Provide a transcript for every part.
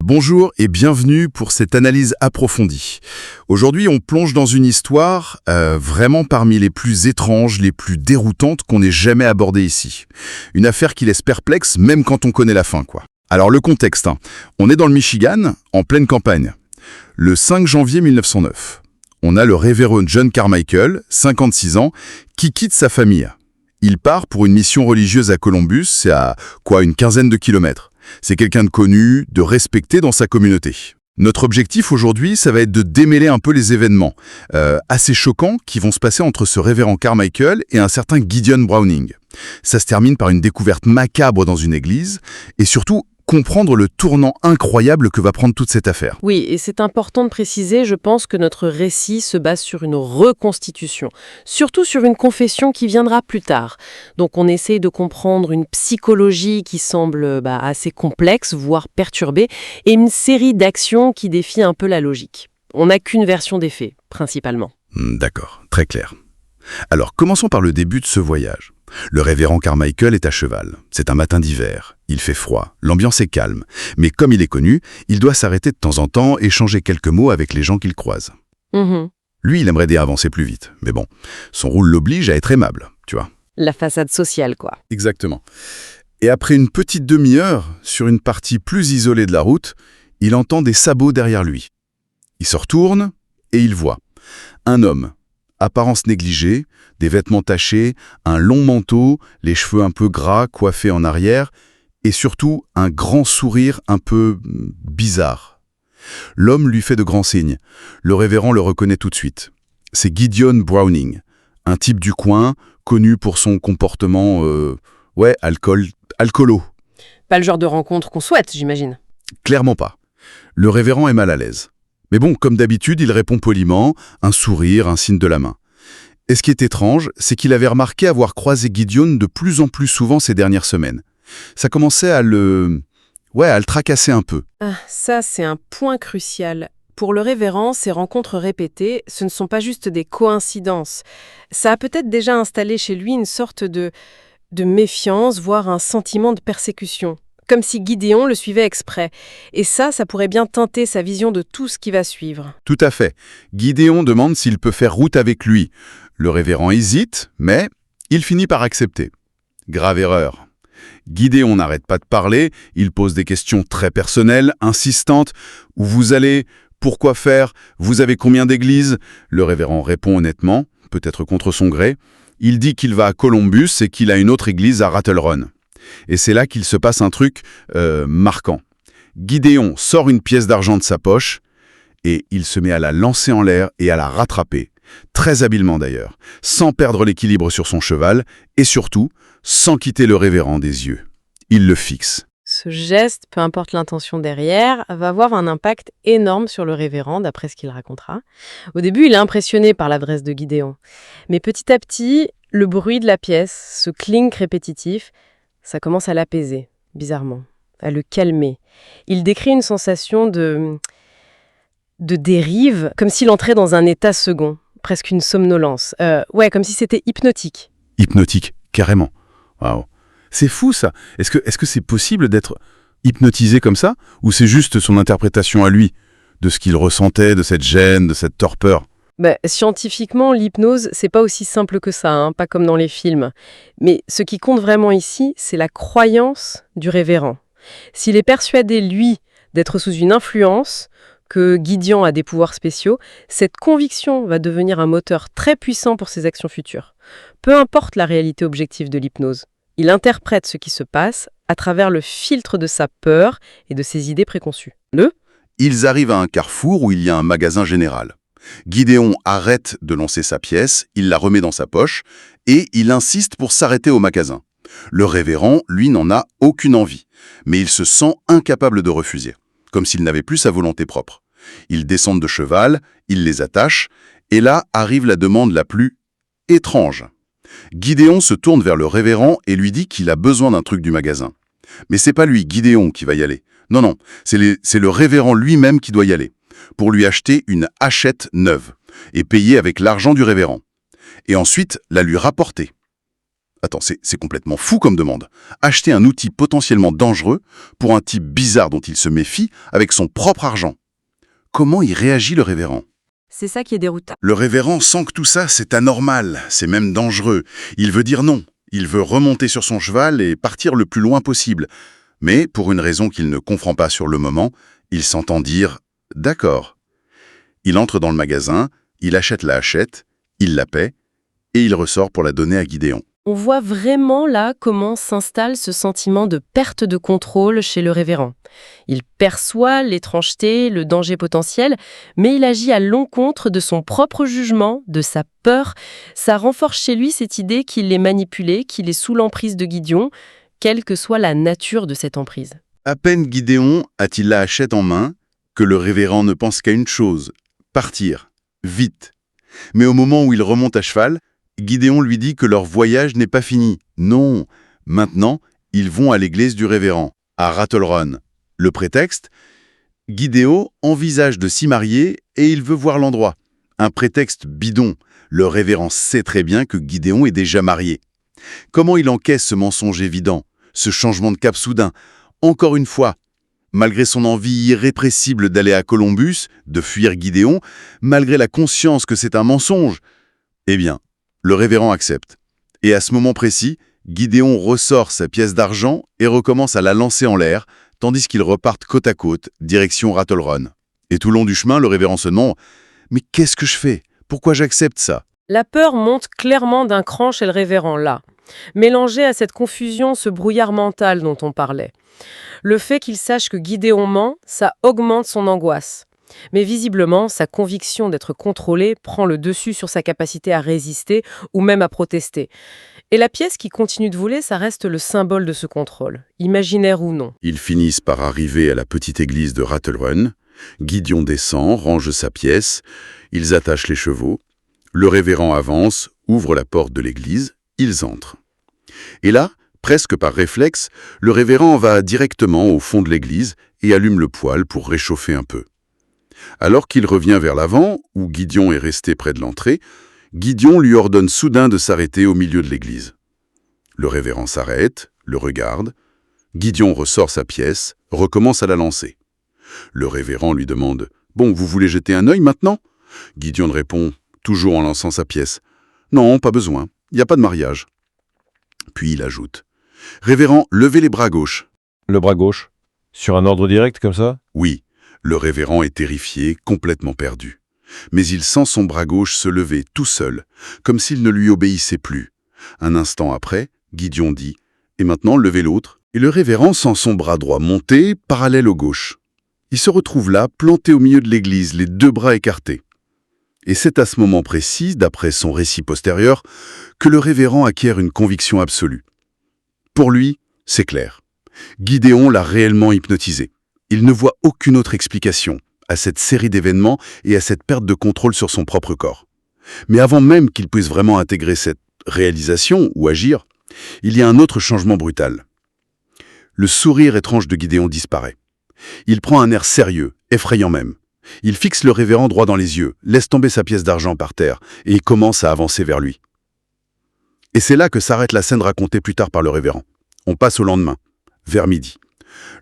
Bonjour et bienvenue pour cette analyse approfondie. Aujourd'hui, on plonge dans une histoire vraiment parmi les plus étranges, les plus déroutantes qu'on ait jamais abordées ici. Une affaire qui laisse perplexe même quand on connaît la fin, quoi. Alors le contexte, on est dans le Michigan, en pleine campagne. Le 5 janvier 1909, on a le révérend John Carmichael, 56 ans, qui quitte sa famille. Il part pour une mission religieuse à Columbus, c'est à une quinzaine de kilomètres. C'est quelqu'un de connu, de respecté dans sa communauté. Notre objectif aujourd'hui, ça va être de démêler un peu les événements assez choquants qui vont se passer entre ce révérend Carmichael et un certain Gideon Browning. Ça se termine par une découverte macabre dans une église et surtout comprendre le tournant incroyable que va prendre toute cette affaire. Oui, et c'est important de préciser, je pense que notre récit se base sur une reconstitution, surtout sur une confession qui viendra plus tard. Donc on essaye de comprendre une psychologie qui semble assez complexe, voire perturbée, et une série d'actions qui défient un peu la logique. On n'a qu'une version des faits, principalement. D'accord, très clair. Alors commençons par le début de ce voyage. Le révérend Carmichael est à cheval. C'est un matin d'hiver. Il fait froid. L'ambiance est calme. Mais comme il est connu, il doit s'arrêter de temps en temps et échanger quelques mots avec les gens qu'il croise. Lui, il aimerait avancer plus vite. Mais bon, son rôle l'oblige à être aimable, tu vois. La façade sociale, quoi. Exactement. Et après une petite demi-heure, sur une partie plus isolée de la route, il entend des sabots derrière lui. Il se retourne et il voit un homme, apparence négligée, des vêtements tachés, un long manteau, les cheveux un peu gras, coiffés en arrière, et surtout un grand sourire un peu bizarre. L'homme lui fait de grands signes. Le révérend le reconnaît tout de suite. C'est Gideon Browning, un type du coin, connu pour son comportement, alcoolo. Pas le genre de rencontre qu'on souhaite, j'imagine. Clairement pas. Le révérend est mal à l'aise. Mais bon, comme d'habitude, il répond poliment, un sourire, un signe de la main. Et ce qui est étrange, c'est qu'il avait remarqué avoir croisé Gideon de plus en plus souvent ces dernières semaines. Ça commençait à le tracasser un peu. Ah, ça, c'est un point crucial. Pour le révérend, ces rencontres répétées, ce ne sont pas juste des coïncidences. Ça a peut-être déjà installé chez lui une sorte de méfiance, voire un sentiment de persécution. Comme si Gideon le suivait exprès. Et ça pourrait bien teinter sa vision de tout ce qui va suivre. Tout à fait. Gideon demande s'il peut faire route avec lui. Le révérend hésite, mais il finit par accepter. Grave erreur. Gideon n'arrête pas de parler, il pose des questions très personnelles, insistantes. Où vous allez? Pourquoi faire? Vous avez combien d'églises? Le révérend répond honnêtement, peut-être contre son gré. Il dit qu'il va à Columbus et qu'il a une autre église à Rattle Run. Et c'est là qu'il se passe un truc marquant. Gideon sort une pièce d'argent de sa poche et il se met à la lancer en l'air et à la rattraper, très habilement d'ailleurs, sans perdre l'équilibre sur son cheval et surtout sans quitter le révérend des yeux. Il le fixe. Ce geste, peu importe l'intention derrière, va avoir un impact énorme sur le révérend, d'après ce qu'il racontera. Au début, il est impressionné par l'adresse de Gideon. Mais petit à petit, le bruit de la pièce, ce clink répétitif, ça commence à l'apaiser, bizarrement, à le calmer. Il décrit une sensation de dérive, comme s'il entrait dans un état second, presque une somnolence. Comme si c'était hypnotique. Hypnotique, carrément. Waouh. C'est fou ça. Est-ce que c'est possible d'être hypnotisé comme ça? Ou c'est juste son interprétation à lui, de ce qu'il ressentait, de cette gêne, de cette torpeur? Scientifiquement, l'hypnose, c'est pas aussi simple que ça, pas comme dans les films. Mais ce qui compte vraiment ici, c'est la croyance du révérend. S'il est persuadé, lui, d'être sous une influence, que Gideon a des pouvoirs spéciaux, cette conviction va devenir un moteur très puissant pour ses actions futures. Peu importe la réalité objective de l'hypnose. Il interprète ce qui se passe à travers le filtre de sa peur et de ses idées préconçues. Ils arrivent à un carrefour où il y a un magasin général. Gideon arrête de lancer sa pièce, il la remet dans sa poche et il insiste pour s'arrêter au magasin. Le révérend, lui, n'en a aucune envie, mais il se sent incapable de refuser, comme s'il n'avait plus sa volonté propre. Ils descendent de cheval, ils les attachent, et là arrive la demande la plus étrange. Gideon se tourne vers le révérend et lui dit qu'il a besoin d'un truc du magasin. Mais c'est pas lui, Gideon, qui va y aller. Non, c'est le révérend lui-même qui doit y aller, pour lui acheter une hachette neuve, et payer avec l'argent du révérend. Et ensuite, la lui rapporter. Attends, c'est complètement fou comme demande. Acheter un outil potentiellement dangereux pour un type bizarre dont il se méfie avec son propre argent. Comment y réagit le révérend? C'est ça qui est déroutant. Le révérend sent que tout ça, c'est anormal, c'est même dangereux. Il veut dire non. Il veut remonter sur son cheval et partir le plus loin possible. Mais, pour une raison qu'il ne comprend pas sur le moment, il s'entend dire « d'accord ». Il entre dans le magasin, il achète la hachette, il la paie, et il ressort pour la donner à Gideon. On voit vraiment là comment s'installe ce sentiment de perte de contrôle chez le révérend. Il perçoit l'étrangeté, le danger potentiel, mais il agit à l'encontre de son propre jugement, de sa peur. Ça renforce chez lui cette idée qu'il est manipulé, qu'il est sous l'emprise de Gideon, quelle que soit la nature de cette emprise. À peine Gideon a-t-il la hachette en main que le révérend ne pense qu'à une chose, partir, vite. Mais au moment où il remonte à cheval, Gideon lui dit que leur voyage n'est pas fini. Non, maintenant, ils vont à l'église du révérend, à Rattle Run. Le prétexte? Gideon envisage de s'y marier et il veut voir l'endroit. Un prétexte bidon. Le révérend sait très bien que Gideon est déjà marié. Comment il encaisse ce mensonge évident, ce changement de cap soudain? Encore une fois, malgré son envie irrépressible d'aller à Columbus, de fuir Gideon, malgré la conscience que c'est un mensonge, eh bien, le révérend accepte. Et à ce moment précis, Gideon ressort sa pièce d'argent et recommence à la lancer en l'air, tandis qu'ils repartent côte à côte, direction Rattle Run. Et tout le long du chemin, le révérend se demande « Mais qu'est-ce que je fais? Pourquoi j'accepte ça ?» La peur monte clairement d'un cran chez le révérend là, mélangée à cette confusion, ce brouillard mental dont on parlait. Le fait qu'il sache que Gideon ment, ça augmente son angoisse. Mais visiblement, sa conviction d'être contrôlé prend le dessus sur sa capacité à résister ou même à protester. Et la pièce qui continue de voler, ça reste le symbole de ce contrôle, imaginaire ou non. Ils finissent par arriver à la petite église de Rattle Run. Gideon descend, range sa pièce, ils attachent les chevaux. Le révérend avance, ouvre la porte de l'église, ils entrent. Et là, presque par réflexe, le révérend va directement au fond de l'église et allume le poêle pour réchauffer un peu. Alors qu'il revient vers l'avant, où Gideon est resté près de l'entrée, Gideon lui ordonne soudain de s'arrêter au milieu de l'église. Le révérend s'arrête, le regarde. Gideon ressort sa pièce, recommence à la lancer. Le révérend lui demande « Bon, vous voulez jeter un œil maintenant ?» Gideon répond, toujours en lançant sa pièce « Non, pas besoin, il n'y a pas de mariage. » Puis il ajoute « Révérend, levez les bras gauches. » Le bras gauche? Sur un ordre direct comme ça? Oui, le révérend est terrifié, complètement perdu. Mais il sent son bras gauche se lever tout seul, comme s'il ne lui obéissait plus. Un instant après, Gideon dit « Et maintenant, levez l'autre » et le révérend sent son bras droit monter, parallèle au gauche. Il se retrouve là, planté au milieu de l'église, les deux bras écartés. Et c'est à ce moment précis, d'après son récit postérieur, que le révérend acquiert une conviction absolue. Pour lui, c'est clair. Gideon l'a réellement hypnotisé. Il ne voit aucune autre explication à cette série d'événements et à cette perte de contrôle sur son propre corps. Mais avant même qu'il puisse vraiment intégrer cette réalisation ou agir, il y a un autre changement brutal. Le sourire étrange de Gideon disparaît. Il prend un air sérieux, effrayant même. Il fixe le révérend droit dans les yeux, laisse tomber sa pièce d'argent par terre et commence à avancer vers lui. Et c'est là que s'arrête la scène racontée plus tard par le révérend. On passe au lendemain, vers midi.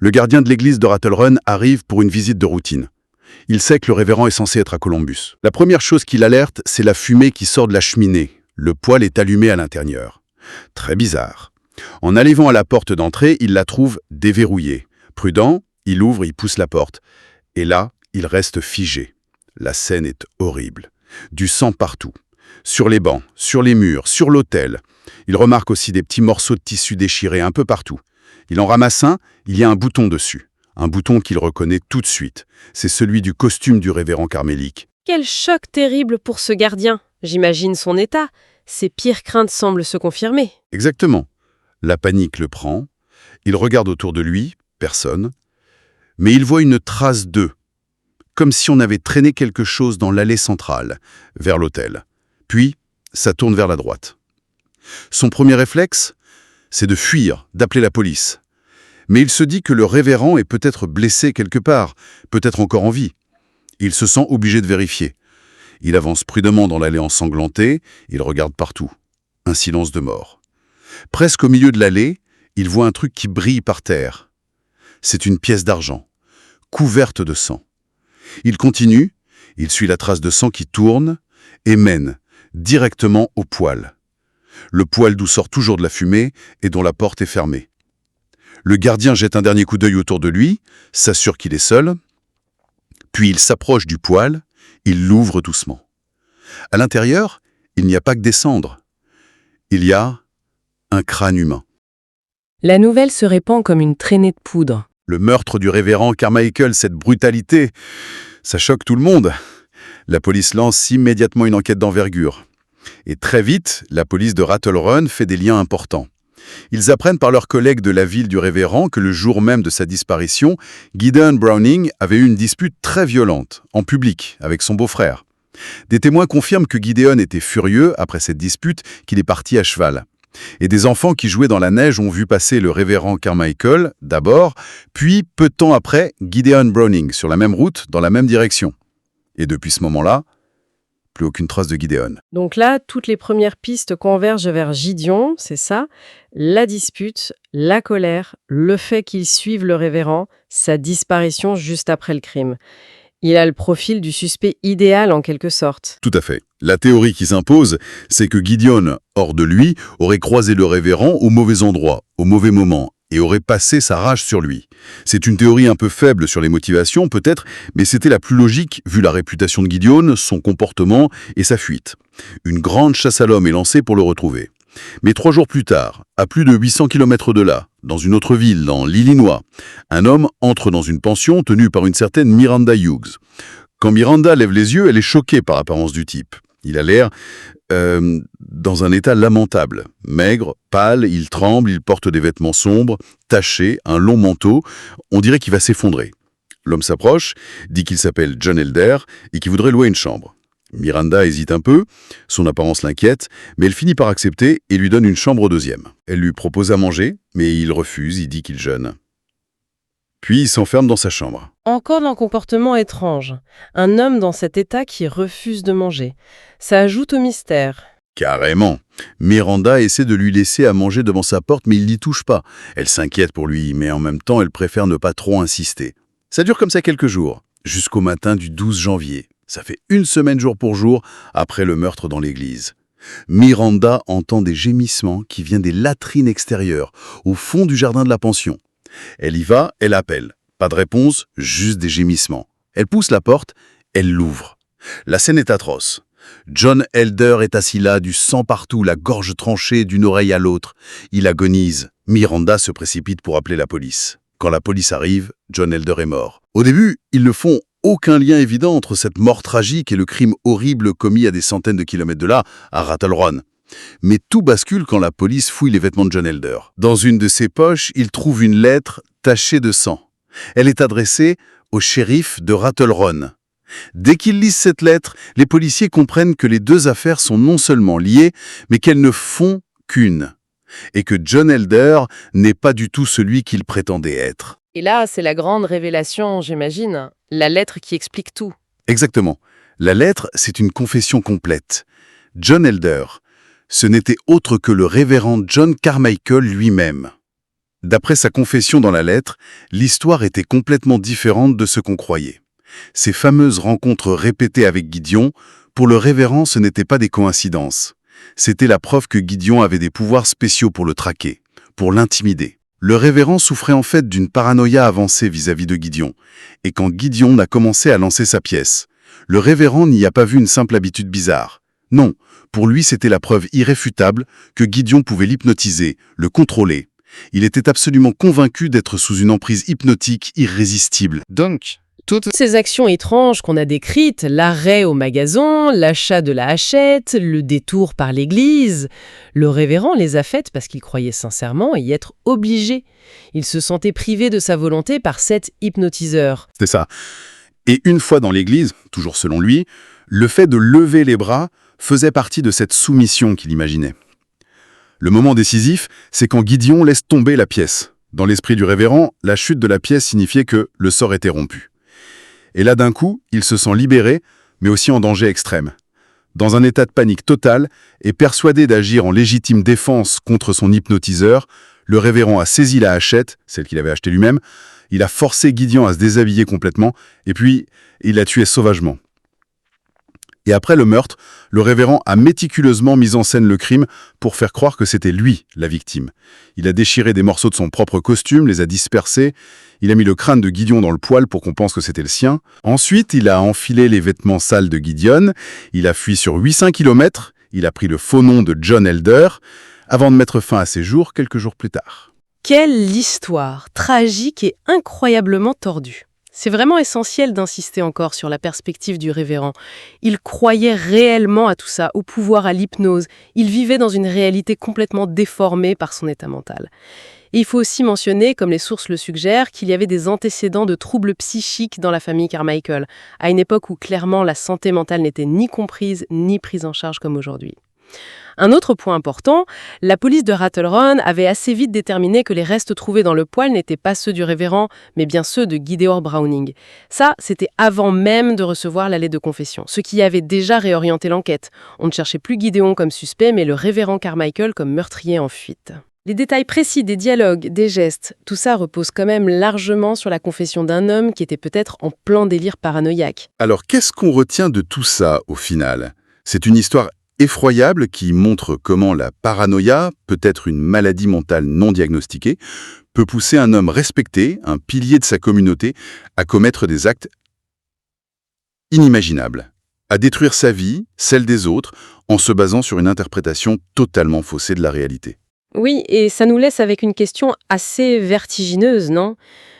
Le gardien de l'église de Rattle Run arrive pour une visite de routine. Il sait que le révérend est censé être à Columbus. La première chose qui l'alerte, c'est la fumée qui sort de la cheminée. Le poêle est allumé à l'intérieur. Très bizarre. En arrivant à la porte d'entrée, il la trouve déverrouillée. Prudent, il ouvre, il pousse la porte. Et là, il reste figé. La scène est horrible. Du sang partout. Sur les bancs, sur les murs, sur l'autel. Il remarque aussi des petits morceaux de tissu déchirés un peu partout. Il en ramasse un, il y a un bouton dessus. Un bouton qu'il reconnaît tout de suite. C'est celui du costume du révérend carmélique. Quel choc terrible pour ce gardien. J'imagine son état. Ses pires craintes semblent se confirmer. Exactement. La panique le prend. Il regarde autour de lui, personne. Mais il voit une trace d'œuf. Comme si on avait traîné quelque chose dans l'allée centrale, vers l'autel. Puis, ça tourne vers la droite. Son premier réflexe, c'est de fuir, d'appeler la police. Mais il se dit que le révérend est peut-être blessé quelque part, peut-être encore en vie. Il se sent obligé de vérifier. Il avance prudemment dans l'allée ensanglantée, il regarde partout. Un silence de mort. Presque au milieu de l'allée, il voit un truc qui brille par terre. C'est une pièce d'argent, couverte de sang. Il continue, il suit la trace de sang qui tourne et mène directement au poêle. Le poêle d'où sort toujours de la fumée et dont la porte est fermée. Le gardien jette un dernier coup d'œil autour de lui, s'assure qu'il est seul, puis il s'approche du poêle, il l'ouvre doucement. À l'intérieur, il n'y a pas que des cendres. Il y a un crâne humain. La nouvelle se répand comme une traînée de poudre. Le meurtre du révérend Carmichael, cette brutalité, ça choque tout le monde. La police lance immédiatement une enquête d'envergure. Et très vite, la police de Rattle Run fait des liens importants. Ils apprennent par leurs collègues de la ville du révérend que le jour même de sa disparition, Gideon Browning avait eu une dispute très violente, en public, avec son beau-frère. Des témoins confirment que Gideon était furieux après cette dispute, qu'il est parti à cheval. Et des enfants qui jouaient dans la neige ont vu passer le révérend Carmichael, d'abord, puis, peu de temps après, Gideon Browning, sur la même route, dans la même direction. Et depuis ce moment-là, plus aucune trace de Gideon. Donc là, toutes les premières pistes convergent vers Gideon, c'est ça. La dispute, la colère, le fait qu'il suive le révérend, sa disparition juste après le crime. Il a le profil du suspect idéal en quelque sorte. Tout à fait. La théorie qui s'impose, c'est que Gideon, hors de lui, aurait croisé le révérend au mauvais endroit, au mauvais moment, et aurait passé sa rage sur lui. C'est une théorie un peu faible sur les motivations, peut-être, mais c'était la plus logique vu la réputation de Gideon, son comportement et sa fuite. Une grande chasse à l'homme est lancée pour le retrouver. Mais 3 jours plus tard, à plus de 800 km de là, dans une autre ville, dans l'Illinois, un homme entre dans une pension tenue par une certaine Miranda Hughes. Quand Miranda lève les yeux, elle est choquée par l'apparence du type. Il a l'air dans un état lamentable. Maigre, pâle, il tremble, il porte des vêtements sombres, tachés, un long manteau. On dirait qu'il va s'effondrer. L'homme s'approche, dit qu'il s'appelle John Elder et qu'il voudrait louer une chambre. Miranda hésite un peu, son apparence l'inquiète, mais elle finit par accepter et lui donne une chambre au 2e. Elle lui propose à manger, mais il refuse, il dit qu'il jeûne. Puis il s'enferme dans sa chambre. Encore un comportement étrange. Un homme dans cet état qui refuse de manger. Ça ajoute au mystère. Carrément. Miranda essaie de lui laisser à manger devant sa porte, mais il n'y touche pas. Elle s'inquiète pour lui, mais en même temps, elle préfère ne pas trop insister. Ça dure comme ça quelques jours, jusqu'au matin du 12 janvier. Ça fait 1 semaine jour pour jour après le meurtre dans l'église. Miranda entend des gémissements qui viennent des latrines extérieures, au fond du jardin de la pension. Elle y va, elle appelle. Pas de réponse, juste des gémissements. Elle pousse la porte, elle l'ouvre. La scène est atroce. John Elder est assis là, du sang partout, la gorge tranchée d'une oreille à l'autre. Il agonise. Miranda se précipite pour appeler la police. Quand la police arrive, John Elder est mort. Au début, ils ne font aucun lien évident entre cette mort tragique et le crime horrible commis à des centaines de kilomètres de là, à Rattle Run. Mais tout bascule quand la police fouille les vêtements de John Elder. Dans une de ses poches, il trouve une lettre tachée de sang. Elle est adressée au shérif de Rattle Run. Dès qu'ils lisent cette lettre, les policiers comprennent que les deux affaires sont non seulement liées, mais qu'elles ne font qu'une. Et que John Elder n'est pas du tout celui qu'il prétendait être. Et là, c'est la grande révélation, j'imagine. La lettre qui explique tout. Exactement. La lettre, c'est une confession complète. John Elder, ce n'était autre que le révérend John Carmichael lui-même. D'après sa confession dans la lettre, l'histoire était complètement différente de ce qu'on croyait. Ces fameuses rencontres répétées avec Gideon, pour le révérend, ce n'étaient pas des coïncidences. C'était la preuve que Gideon avait des pouvoirs spéciaux pour le traquer, pour l'intimider. Le révérend souffrait en fait d'une paranoïa avancée vis-à-vis de Gideon. Et quand Gideon a commencé à lancer sa pièce, le révérend n'y a pas vu une simple habitude bizarre. Non, pour lui c'était la preuve irréfutable que Gideon pouvait l'hypnotiser, le contrôler. Il était absolument convaincu d'être sous une emprise hypnotique irrésistible. Donc, toutes ces actions étranges qu'on a décrites, l'arrêt au magasin, l'achat de la hachette, le détour par l'église, le révérend les a faites parce qu'il croyait sincèrement y être obligé. Il se sentait privé de sa volonté par cet hypnotiseur. C'est ça. Et une fois dans l'église, toujours selon lui, le fait de lever les bras faisait partie de cette soumission qu'il imaginait. Le moment décisif, c'est quand Gideon laisse tomber la pièce. Dans l'esprit du révérend, la chute de la pièce signifiait que le sort était rompu. Et là, d'un coup, il se sent libéré, mais aussi en danger extrême. Dans un état de panique totale et persuadé d'agir en légitime défense contre son hypnotiseur, le révérend a saisi la hachette, celle qu'il avait achetée lui-même, il a forcé Gideon à se déshabiller complètement, et puis il l'a tué sauvagement. Et après le meurtre, le révérend a méticuleusement mis en scène le crime pour faire croire que c'était lui, la victime. Il a déchiré des morceaux de son propre costume, les a dispersés, il a mis le crâne de Gideon dans le poêle pour qu'on pense que c'était le sien. Ensuite, il a enfilé les vêtements sales de Gideon, il a fui sur 800 km, il a pris le faux nom de John Elder, avant de mettre fin à ses jours quelques jours plus tard. Quelle histoire tragique et incroyablement tordue. C'est vraiment essentiel d'insister encore sur la perspective du révérend. Il croyait réellement à tout ça, au pouvoir, à l'hypnose. Il vivait dans une réalité complètement déformée par son état mental. Et il faut aussi mentionner, comme les sources le suggèrent, qu'il y avait des antécédents de troubles psychiques dans la famille Carmichael, à une époque où clairement la santé mentale n'était ni comprise ni prise en charge comme aujourd'hui. Un autre point important, la police de Rattle Run avait assez vite déterminé que les restes trouvés dans le poêle n'étaient pas ceux du révérend, mais bien ceux de Gideon Browning. Ça, c'était avant même de recevoir la lettre de confession, ce qui avait déjà réorienté l'enquête. On ne cherchait plus Gideon comme suspect, mais le révérend Carmichael comme meurtrier en fuite. Les détails précis des dialogues, des gestes, tout ça repose quand même largement sur la confession d'un homme qui était peut-être en plein délire paranoïaque. Alors qu'est-ce qu'on retient de tout ça au final? C'est une histoire effroyable qui montre comment la paranoïa, peut-être une maladie mentale non diagnostiquée, peut pousser un homme respecté, un pilier de sa communauté, à commettre des actes inimaginables, à détruire sa vie, celle des autres, en se basant sur une interprétation totalement faussée de la réalité. Oui, et ça nous laisse avec une question assez vertigineuse, non ?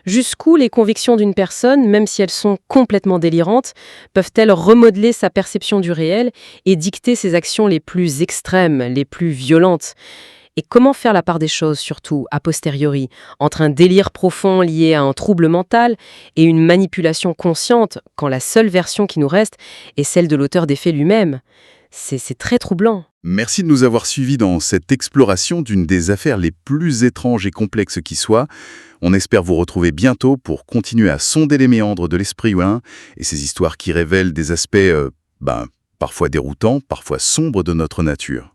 Jusqu'où les convictions d'une personne, même si elles sont complètement délirantes, peuvent-elles remodeler sa perception du réel et dicter ses actions les plus extrêmes, les plus violentes ? Et comment faire la part des choses, surtout, a posteriori, entre un délire profond lié à un trouble mental et une manipulation consciente, quand la seule version qui nous reste est celle de l'auteur des faits lui-même ? C'est très troublant. Merci de nous avoir suivis dans cette exploration d'une des affaires les plus étranges et complexes qui soient. On espère vous retrouver bientôt pour continuer à sonder les méandres de l'esprit humain et ces histoires qui révèlent des aspects parfois déroutants, parfois sombres de notre nature.